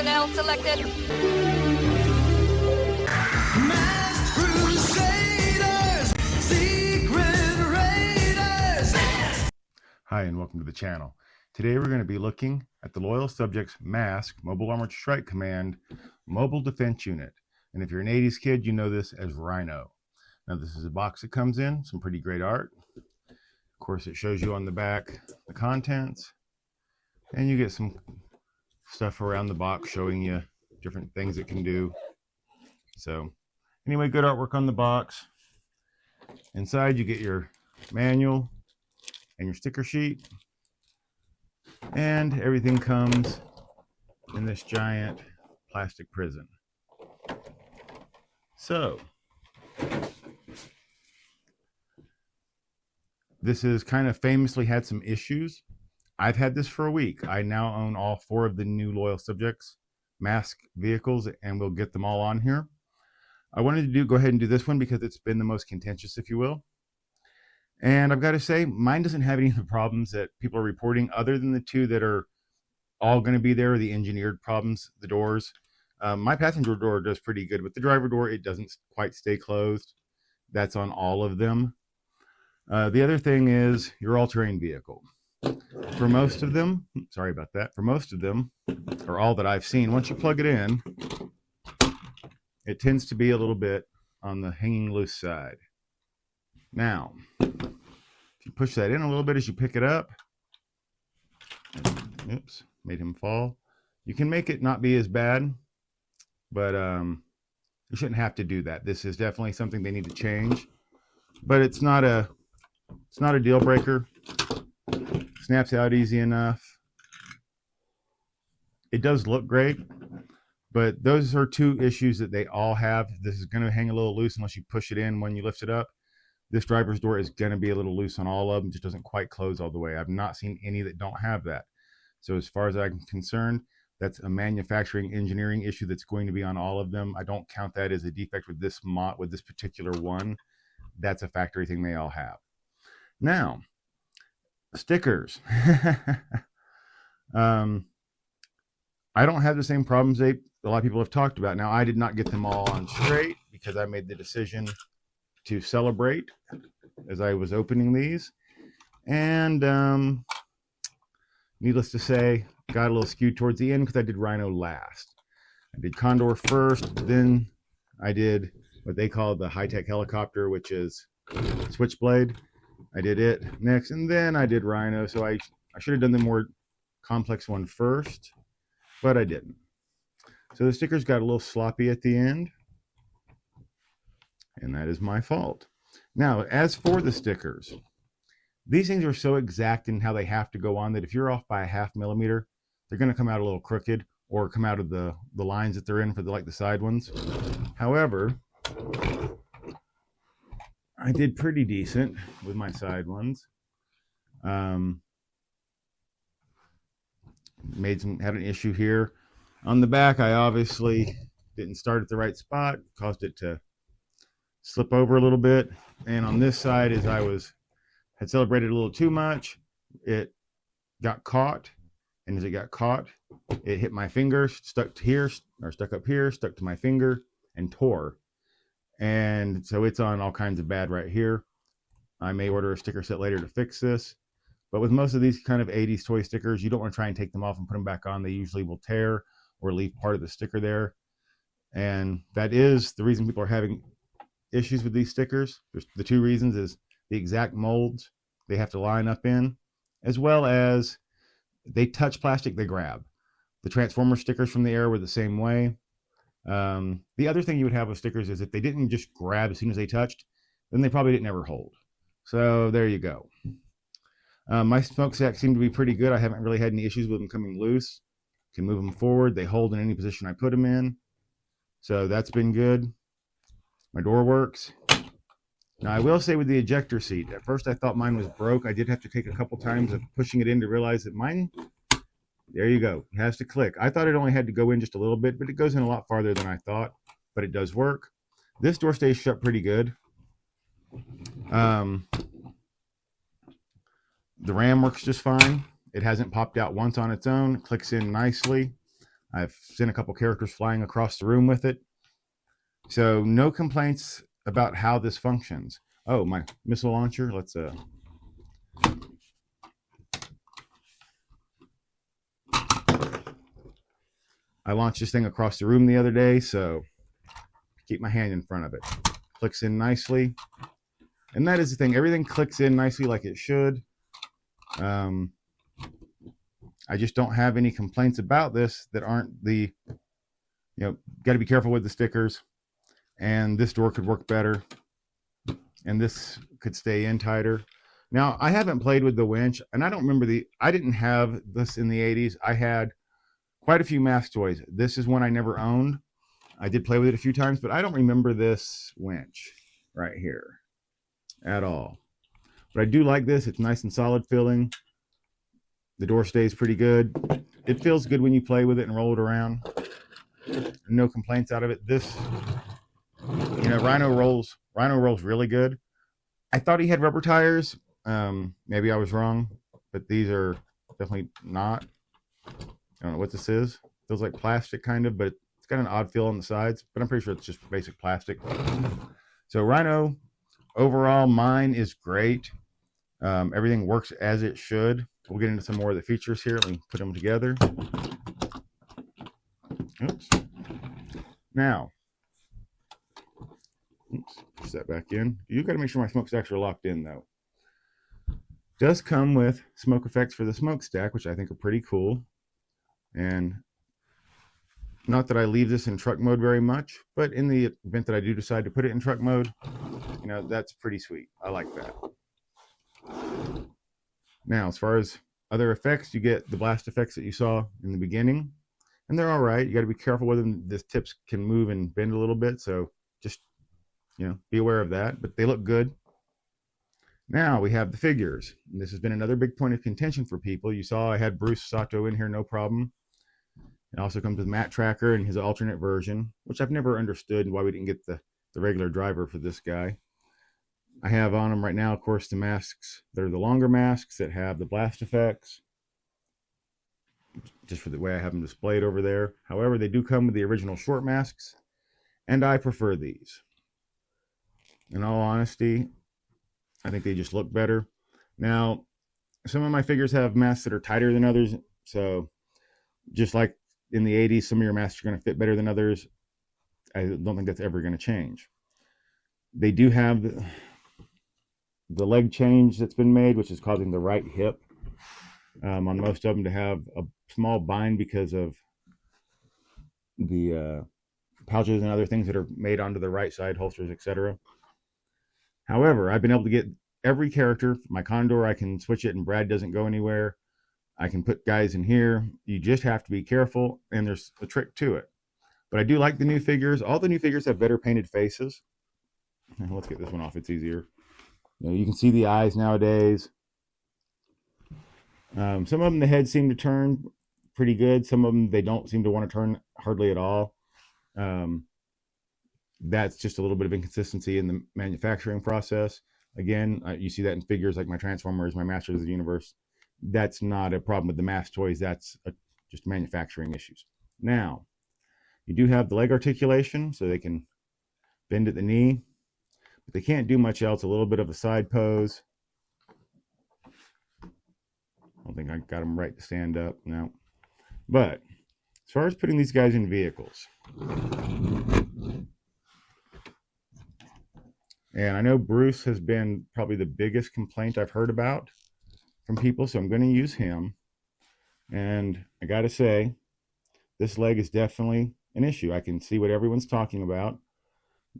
personnel selected. Masked Crusaders, Secret Raiders. Hi, and welcome to the channel. Today we're going to be looking at the Loyal Subjects M.A.S.K Mobile Armored Strike Command Mobile Defense Unit. And if you're an 80s kid, you know this as Rhino. Now this is a box that comes in, some pretty great art. Of course, it shows you on the back the contents, and you get some stuff around the box showing you different things it can do. So anyway, good artwork on the box. Inside you get your manual and your sticker sheet, and everything comes in this giant plastic prison. So this has kind of famously had some issues. I've had this for a week. I now own all 4 of the new Loyal Subjects M.A.S.K vehicles, and we'll get them all on here. I wanted to go ahead and do this one because it's been the most contentious, if you will. And I've got to say, mine doesn't have any of the problems that people are reporting, other than the 2 that are all going to be there, the engineered problems, the doors. My passenger door does pretty good. With the driver door, it doesn't quite stay closed. That's on all of them. The other thing is your all-terrain vehicle. For most of them, sorry about that, for most of them, or all that I've seen, once you plug it in, it tends to be a little bit on the hanging loose side. Now, if you push that in a little bit as you pick it up, oops, made him fall. You can make it not be as bad, but you shouldn't have to do that. This is definitely something they need to change, but it's not a deal breaker. Snaps out easy enough. It does look great, but those are 2 issues that they all have. This is going to hang a little loose unless you push it in when you lift it up. This driver's door is going to be a little loose on all of them. It just doesn't quite close all the way. I've not seen any that don't have that. So as far as I'm concerned, that's a manufacturing engineering issue that's going to be on all of them. I don't count that as a defect with this particular one. That's a factory thing they all have. Now, stickers. I don't have the same problems a lot of people have talked about. Now, I did not get them all on straight because I made the decision to celebrate as I was opening these. And needless to say, got a little skewed towards the end because I did Rhino last. I did Condor first, then I did what they call the high-tech helicopter, which is Switchblade. I did it next, and then I did Rhino. So I should have done the more complex one first, but I didn't. So the stickers got a little sloppy at the end, and that is my fault. Now, as for the stickers, these things are so exact in how they have to go on that if you're off by a ½ millimeter, they're going to come out a little crooked or come out of the lines that they're in for the side ones. However, I did pretty decent with my side ones. Had an issue here. On the back, I obviously didn't start at the right spot, caused it to slip over a little bit. And on this side, as I had celebrated a little too much, it got caught. And as it got caught, it hit my finger, stuck up here, stuck to my finger, and tore. And so it's on all kinds of bad right here. I may order a sticker set later to fix this. But with most of these kind of 80s toy stickers, you don't want to try and take them off and put them back on. They usually will tear or leave part of the sticker there. And that is the reason people are having issues with these stickers. There's the 2 reasons is the exact molds they have to line up in, as well as they touch plastic, they grab. The Transformer stickers from the era were the same way. The other thing you would have with stickers is if they didn't just grab as soon as they touched, then they probably didn't ever hold. So there you go. My smokestacks seem to be pretty good. I haven't really had any issues with them coming loose. Can move them forward. They hold in any position I put them in. So that's been good. My door works. Now I will say with the ejector seat, at first I thought mine was broke. I did have to take a couple times of pushing it in to realize that mine, there you go, it has to click. I thought it only had to go in just a little bit, but it goes in a lot farther than I thought, but it does work. This door stays shut pretty good. The RAM works just fine. It hasn't popped out once on its own. It clicks in nicely. I've sent a couple characters flying across the room with it. So no complaints about how this functions. Oh, my missile launcher. Let's I launched this thing across the room the other day, so keep my hand in front of it. Clicks in nicely. And that is the thing. Everything clicks in nicely like it should. I just don't have any complaints about this that aren't the, got to be careful with the stickers. And this door could work better. And this could stay in tighter. Now, I haven't played with the winch, and I don't remember I didn't have this in the 80s. I had quite a few M.A.S.K toys. This is one I never owned. I did play with it a few times, but I don't remember this winch right here at all. But I do like this. It's nice and solid feeling. The door stays pretty good. It feels good when you play with it and roll it around. No complaints out of it. This, Rhino rolls really good. I thought he had rubber tires. Maybe I was wrong, but these are definitely not. I don't know what this is. Feels like plastic kind of, but it's got an odd feel on the sides, but I'm pretty sure it's just basic plastic. So Rhino, overall, mine is great. Everything works as it should. We'll get into some more of the features here. Let me put them together. Oops. Now, push that back in. You got to make sure my smokestacks are locked in, though. Does come with smoke effects for the smokestack, which I think are pretty cool. And not that I leave this in truck mode very much, but in the event that I do decide to put it in truck mode, that's pretty sweet. I like that. Now, as far as other effects, you get the blast effects that you saw in the beginning, and they're all right. You got to be careful with them. The tips can move and bend a little bit, so just, be aware of that, but they look good. Now we have the figures. And this has been another big point of contention for people. You saw I had Bruce Sato in here, no problem. It also comes with Matt Tracker and his alternate version, which I've never understood why we didn't get the regular driver for this guy. I have on them right now, of course, the masks. They're the longer masks that have the blast effects, just for the way I have them displayed over there. However, they do come with the original short masks, and I prefer these. In all honesty, I think they just look better. Now, some of my figures have masks that are tighter than others, so just like in the 80s, some of your masks are going to fit better than others. I don't think that's ever going to change. They do have the leg change that's been made, which is causing the right hip on most of them to have a small bind because of the pouches and other things that are made onto the right side, holsters, etc. However, I've been able to get every character. My Condor, I can switch it and Brad doesn't go anywhere. I can put guys in here. You just have to be careful, and there's a trick to it. But I do like the new figures. All the new figures have better painted faces. Let's get this one off. It's easier. You can see the eyes nowadays. Some of them, the heads seem to turn pretty good. Some of them, they don't seem to want to turn hardly at all. That's just a little bit of inconsistency in the manufacturing process. Again, you see that in figures like my Transformers, my Masters of the Universe. That's not a problem with the M.A.S.K toys. That's just manufacturing issues. Now, you do have the leg articulation, so they can bend at the knee. But they can't do much else. A little bit of a side pose. I don't think I got them right to stand up. No. But as far as putting these guys in vehicles, and I know Bruce has been probably the biggest complaint I've heard about from people, so I'm going to use him. And I got to say, this leg is definitely an issue. I can see what everyone's talking about,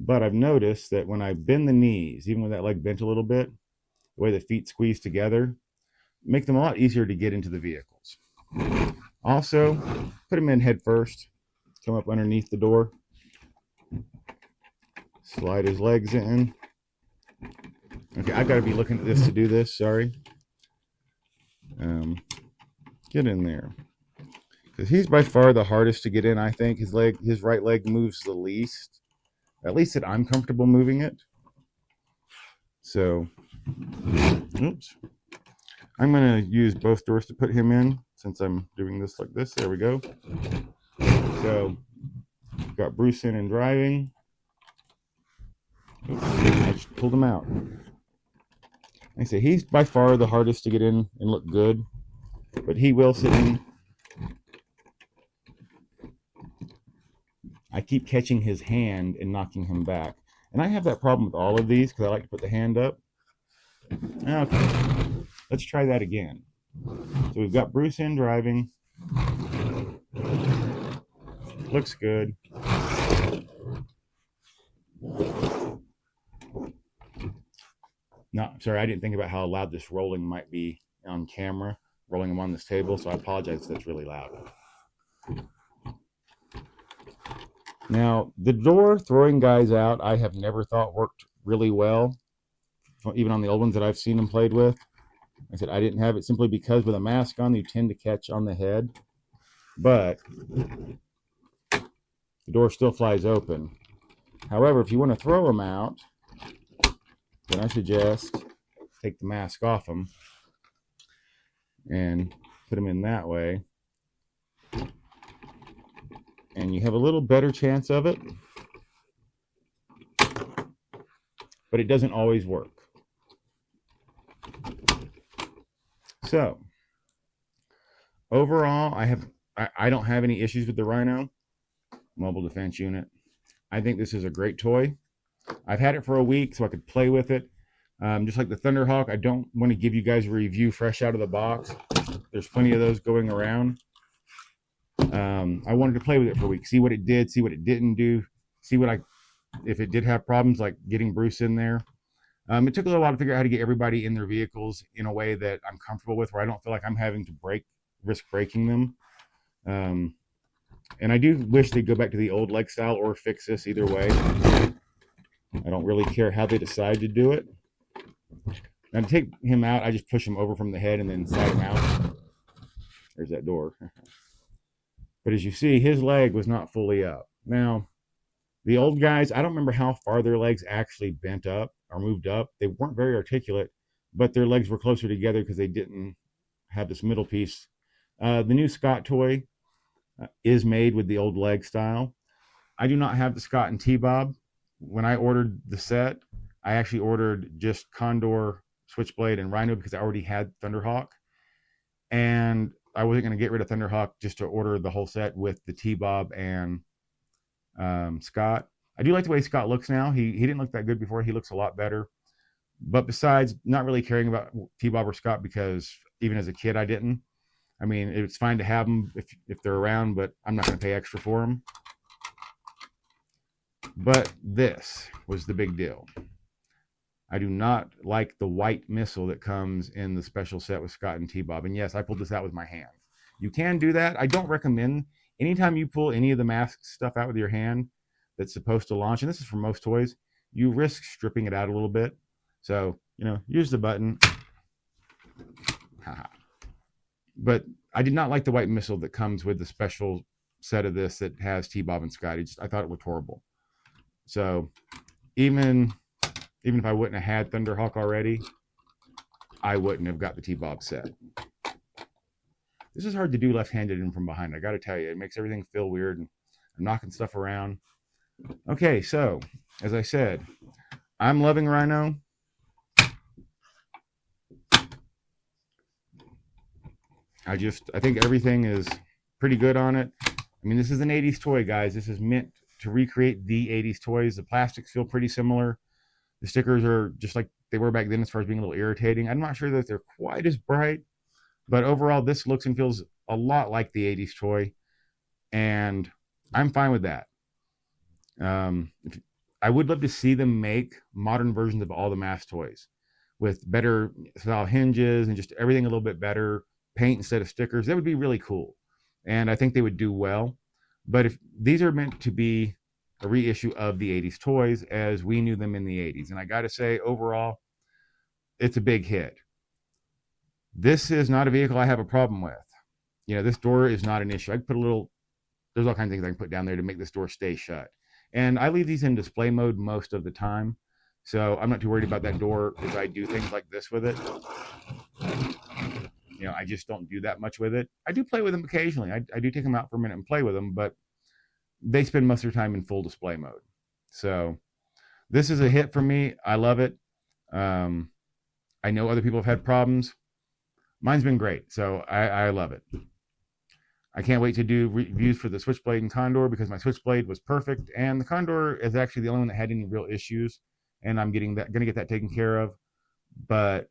but I've noticed that when I bend the knees, even with that leg bent a little bit, the way the feet squeeze together, make them a lot easier to get into the vehicles. Also, put him in head first, come up underneath the door, slide his legs in. Okay, I've got to be looking at this to do this, sorry. Get in there, because he's by far the hardest to get in. I think his right leg moves the least, at least that I'm comfortable moving it. So, oops, I'm going to use both doors to put him in, since I'm doing this like this. There we go. So, got Bruce in and driving. Oops, I just pulled him out. Like I say, he's by far the hardest to get in and look good, but he will sit in. I keep catching his hand and knocking him back. And I have that problem with all of these because I like to put the hand up. Okay, let's try that again. So we've got Bruce in driving. Looks good. No, sorry, I didn't think about how loud this rolling might be on camera, rolling them on this table, so I apologize if that's really loud. Now, the door throwing guys out, I have never thought worked really well, even on the old ones that I've seen them played with. I said I didn't have it simply because with a mask on, you tend to catch on the head, but the door still flies open. However, if you want to throw them out, then I suggest take the mask off them and put them in that way. And you have a little better chance of it, but it doesn't always work. So, overall, I don't have any issues with the Rhino mobile defense unit. I think this is a great toy. I've had it for a week so I could play with it. Just like the Thunderhawk, I don't want to give you guys a review fresh out of the box. There's plenty of those going around. I wanted to play with it for a week, see what it did, see what it didn't do, see if it did have problems like getting Bruce in there. It took a little while to figure out how to get everybody in their vehicles in a way that I'm comfortable with, where I don't feel like I'm having to risk breaking them. And I do wish they'd go back to the old leg style or fix this either way. I don't really care how they decide to do it. Now to take him out, I just push him over from the head and then slide him out. There's that door. But as you see, his leg was not fully up. Now, the old guys, I don't remember how far their legs actually bent up or moved up. They weren't very articulate, but their legs were closer together because they didn't have this middle piece. The new Scott toy is made with the old leg style. I do not have the Scott and T-Bob. When I ordered the set, I actually ordered just Condor, Switchblade, and Rhino because I already had Thunderhawk. And I wasn't going to get rid of Thunderhawk just to order the whole set with the T-Bob and Scott. I do like the way Scott looks now. He didn't look that good before. He looks a lot better. But besides not really caring about T-Bob or Scott, because even as a kid I didn't. I mean, it's fine to have them if they're around, but I'm not going to pay extra for them. But this was the big deal. I do not like the white missile that comes in the special set with Scott and T-Bob. And yes, I pulled this out with my hand. You can do that. I don't recommend anytime you pull any of the M.A.S.K stuff out with your hand that's supposed to launch, and this is for most toys, you risk stripping it out a little bit. So, use the button. But I did not like the white missile that comes with the special set of this that has T-Bob and Scott. I thought it looked horrible. So even if I wouldn't have had Thunderhawk already, I wouldn't have got the T-Bob set. This is hard to do left-handed and from behind. I got to tell you, it makes everything feel weird. And I'm knocking stuff around. Okay, so as I said, I'm loving Rhino. I think everything is pretty good on it. I mean, this is an 80s toy, guys. This is meant to recreate the 80s toys. The plastics feel pretty similar. The stickers are just like they were back then as far as being a little irritating. I'm not sure that they're quite as bright, but overall this looks and feels a lot like the 80s toy, and I'm fine with that. I would love to see them make modern versions of all the M.A.S.K toys with better style hinges and just everything a little bit better, paint instead of stickers. That would be really cool, and I think they would do well. But if these are meant to be a reissue of the 80s toys as we knew them in the 80s, and I got to say, overall, it's a big hit. This is not a vehicle I have a problem with. This door is not an issue. I could put there's all kinds of things I can put down there to make this door stay shut. And I leave these in display mode most of the time, so I'm not too worried about that door as I do things like this with it. I just don't do that much with it. I do play with them occasionally. I do take them out for a minute and play with them, but they spend most of their time in full display mode. So this is a hit for me. I love it. I know other people have had problems. Mine's been great, so I love it. I can't wait to do reviews for the Switchblade and Condor because my Switchblade was perfect, and the Condor is actually the only one that had any real issues, and I'm going to get that taken care of. But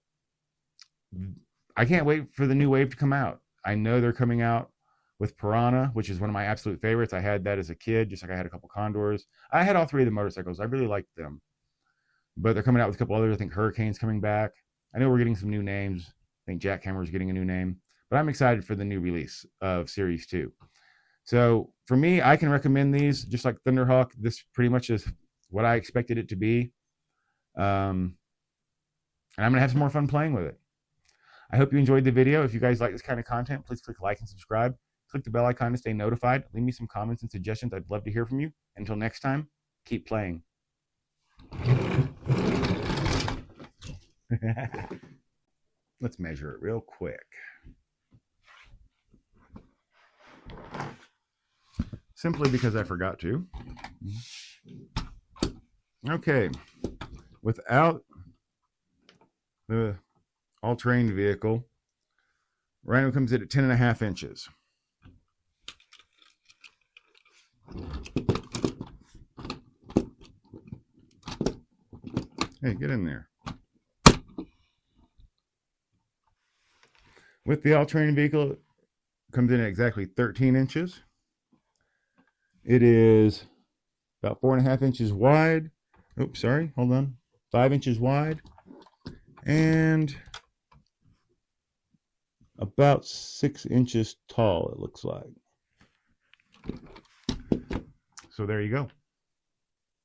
I can't wait for the new wave to come out. I know they're coming out with Piranha, which is one of my absolute favorites. I had that as a kid, just like I had a couple Condors. I had all three of the motorcycles. I really liked them. But they're coming out with a couple others. I think Hurricane's coming back. I know we're getting some new names. I think Jackhammer's getting a new name. But I'm excited for the new release of Series 2. So for me, I can recommend these, just like Thunderhawk. This pretty much is what I expected it to be. And I'm going to have some more fun playing with it. I hope you enjoyed the video. If you guys like this kind of content, please click like and subscribe. Click the bell icon to stay notified. Leave me some comments and suggestions. I'd love to hear from you. Until next time, keep playing. Let's measure it real quick. Simply because I forgot to. Okay. Without the all-terrain vehicle, Rhino comes in at 10.5 inches. Hey, get in there. With the all-terrain vehicle, it comes in at exactly 13 inches. It is about 4.5 inches wide. Oops, sorry, hold on. 5 inches wide. And about 6 inches tall, it looks like. So there you go.